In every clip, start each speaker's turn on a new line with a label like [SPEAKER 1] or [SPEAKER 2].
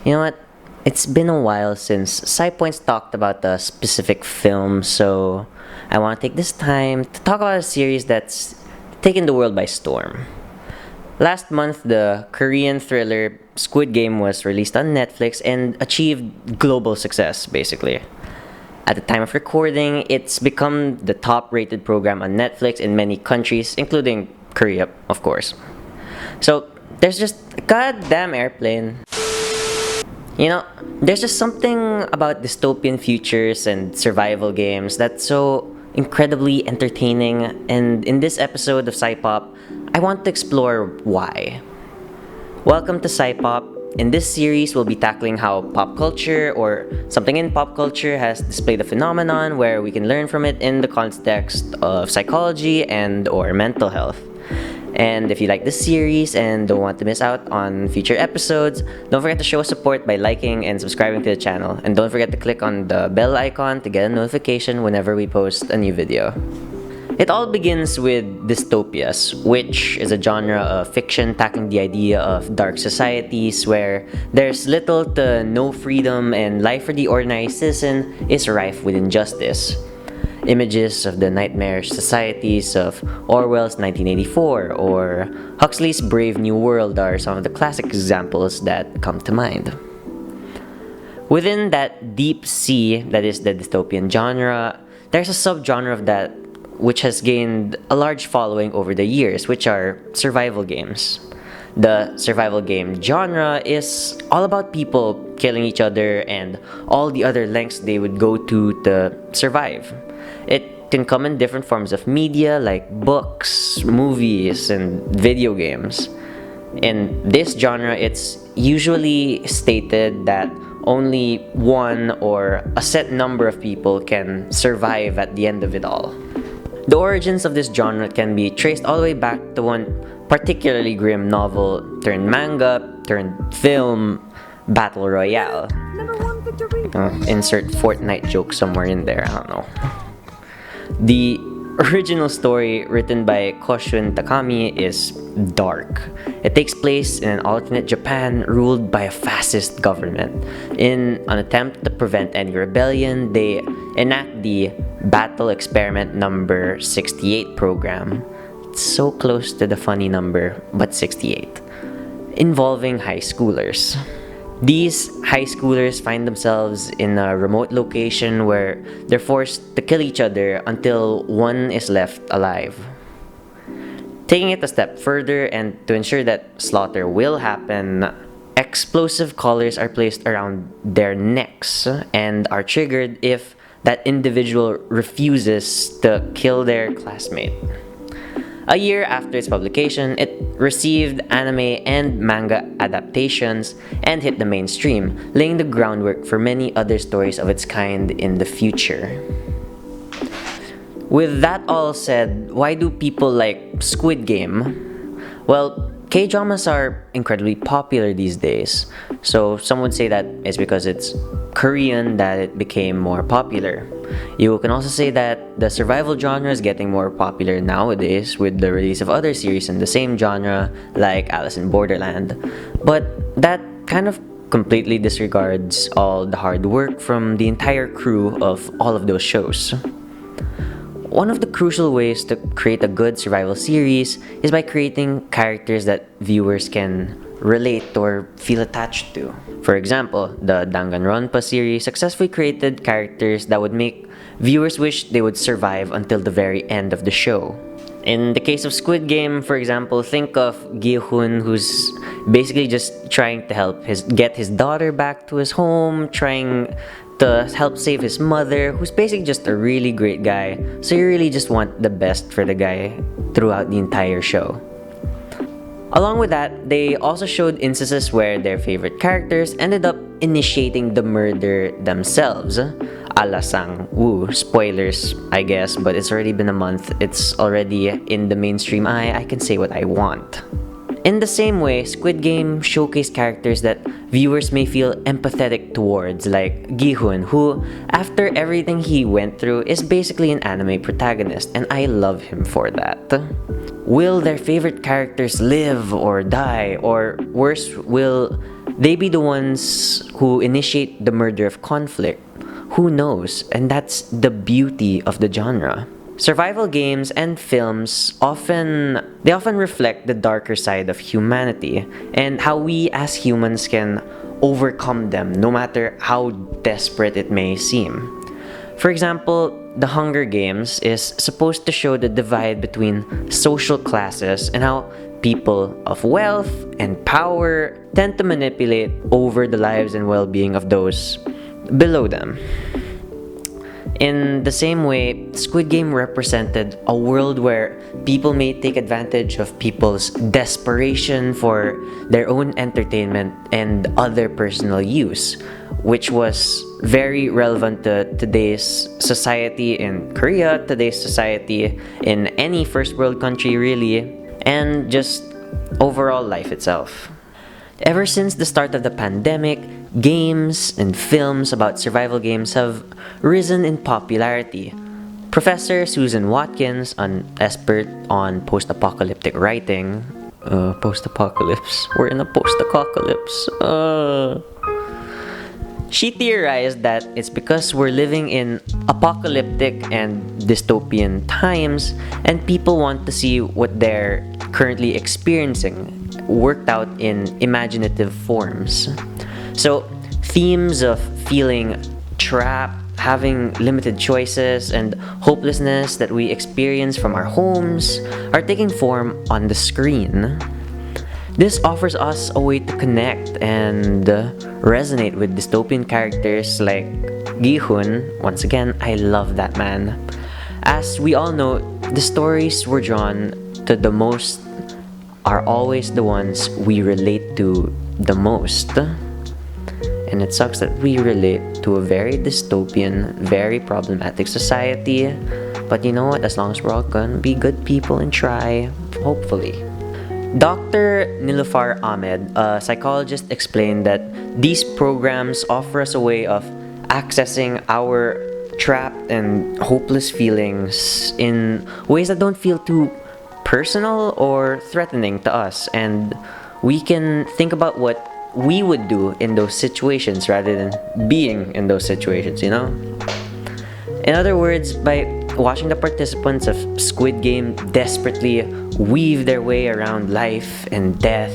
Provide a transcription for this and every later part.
[SPEAKER 1] You know what? It's been a while since PsyPoints talked about a specific film, so I want to take this time to talk about a series that's taken the world by storm. Last month, the Korean thriller Squid Game was released on Netflix and achieved global success, basically. At the time of recording, it's become the top rated program on Netflix in many countries, including Korea, of course. So, there's just a goddamn airplane. You know, there's just something about dystopian futures and survival games that's so incredibly entertaining, and in this episode of Psypop, I want to explore why. Welcome to Psypop. In this series, we'll be tackling how pop culture or something in pop culture has displayed a phenomenon where we can learn from it in the context of psychology and or mental health. And if you like this series and don't want to miss out on future episodes, don't forget to show us support by liking and subscribing to the channel. And don't forget to click on the bell icon to get a notification whenever we post a new video. It all begins with dystopias, which is a genre of fiction tackling the idea of dark societies where there's little to no freedom and life for the ordinary citizen is rife with injustice. Images of the nightmarish societies of Orwell's 1984 or Huxley's Brave New World are some of the classic examples that come to mind. Within that deep sea that is the dystopian genre, there's a subgenre of that which has gained a large following over the years, which are survival games. The survival game genre is all about people killing each other and all the other lengths they would go to survive. It can come in different forms of media like books, movies, and video games. In this genre, it's usually stated that only one or a set number of people can survive at the end of it all. The origins of this genre can be traced all the way back to one particularly grim novel turned manga turned film, Battle Royale. Insert Fortnite joke somewhere in there, I don't know. The original story, written by Koshun Takami, is dark. It takes place in an alternate Japan ruled by a fascist government. In an attempt to prevent any rebellion, they enact the Battle Experiment Number 68 program. It's so close to the funny number, but 68. Involving high schoolers. These high schoolers find themselves in a remote location where they're forced to kill each other until one is left alive. Taking it a step further, and to ensure that slaughter will happen, explosive collars are placed around their necks and are triggered if that individual refuses to kill their classmate. A year after its publication, it received anime and manga adaptations and hit the mainstream, laying the groundwork for many other stories of its kind in the future. With that all said, why do people like Squid Game? Well, K-dramas are incredibly popular these days, so some would say that it's because it's Korean that it became more popular. You can also say that the survival genre is getting more popular nowadays with the release of other series in the same genre like Alice in Borderland, but that kind of completely disregards all the hard work from the entire crew of all of those shows. One of the crucial ways to create a good survival series is by creating characters that viewers can relate or feel attached to. For example, the Danganronpa series successfully created characters that would make viewers wish they would survive until the very end of the show. In the case of Squid Game, for example, think of Gi-hun, who's basically just trying to get his daughter back to his home, trying to help save his mother, who's basically just a really great guy. So you really just want the best for the guy throughout the entire show. Along with that, they also showed instances where their favorite characters ended up initiating the murder themselves. A la Sang-woo. Spoilers, I guess, but it's already been a month. It's already in the mainstream eye. I can say what I want. In the same way, Squid Game showcased characters that viewers may feel empathetic towards, like Gi-hun, who, after everything he went through, is basically an anime protagonist, and I love him for that. Will their favorite characters live or die, or worse, will they be the ones who initiate the murder of conflict. Who knows? And that's the beauty of the genre. Survival games and films often reflect the darker side of humanity and how we as humans can overcome them no matter how desperate it may seem. For example, The Hunger Games is supposed to show the divide between social classes and how people of wealth and power tend to manipulate over the lives and well-being of those below them. In the same way, Squid Game represented a world where people may take advantage of people's desperation for their own entertainment and other personal use, which was very relevant to today's society in Korea, today's society in any first world country really, and just overall life itself. Ever since the start of the pandemic, games and films about survival games have risen in popularity. Professor Susan Watkins, an expert on post-apocalyptic writing, post-apocalypse, we're in a post-apocalypse, she theorized that it's because we're living in apocalyptic and dystopian times and people want to see what they're currently experiencing worked out in imaginative forms. So, themes of feeling trapped, having limited choices, and hopelessness that we experience from our homes are taking form on the screen. This offers us a way to connect and resonate with dystopian characters like Gi-hun. Once again, I love that man. As we all know, the stories we're drawn to the most are always the ones we relate to the most. And it sucks that we relate to a very dystopian, very problematic society. But you know what? As long as we're all gonna be good people and try, hopefully. Dr. Nilufar Ahmed, a psychologist, explained that these programs offer us a way of accessing our trapped and hopeless feelings in ways that don't feel too personal or threatening to us, and we can think about what we would do in those situations rather than being in those situations, you know? In other words, by watching the participants of Squid Game desperately weave their way around life and death,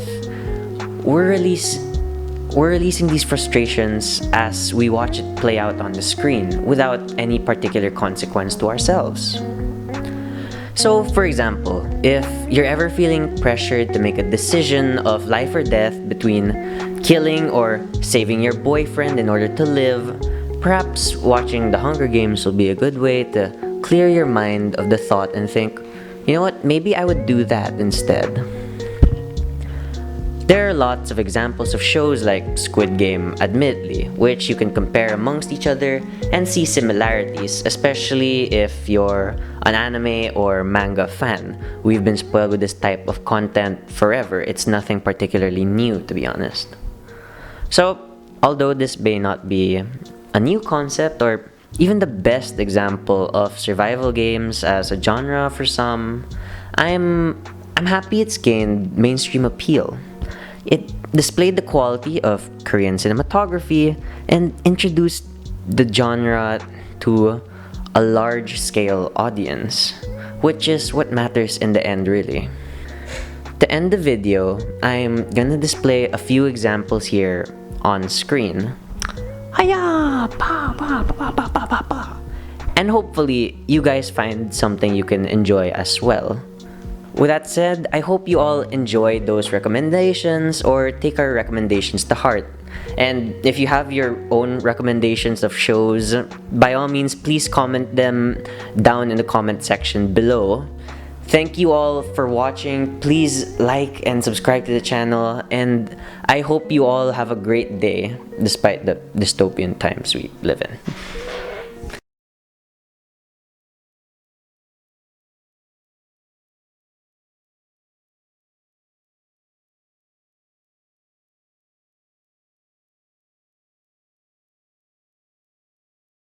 [SPEAKER 1] we're releasing these frustrations as we watch it play out on the screen without any particular consequence to ourselves. So, for example, if you're ever feeling pressured to make a decision of life or death between killing or saving your boyfriend in order to live, perhaps watching The Hunger Games will be a good way to clear your mind of the thought and think, you know what, maybe I would do that instead. There are lots of examples of shows like Squid Game, admittedly, which you can compare amongst each other and see similarities, especially if you're an anime or manga fan. We've been spoiled with this type of content forever. It's nothing particularly new, to be honest. So, although this may not be a new concept or even the best example of survival games as a genre for some, I'm happy it's gained mainstream appeal. It displayed the quality of Korean cinematography and introduced the genre to a large-scale audience, which is what matters in the end, really. To end the video, I'm gonna display a few examples here on screen. Hiya! Pa, pa, pa, pa, pa, pa, pa. And hopefully, you guys find something you can enjoy as well. With that said, I hope you all enjoyed those recommendations or take our recommendations to heart. And if you have your own recommendations of shows, by all means, please comment them down in the comment section below. Thank you all for watching. Please like and subscribe to the channel, and I hope you all have a great day despite the dystopian times we live in.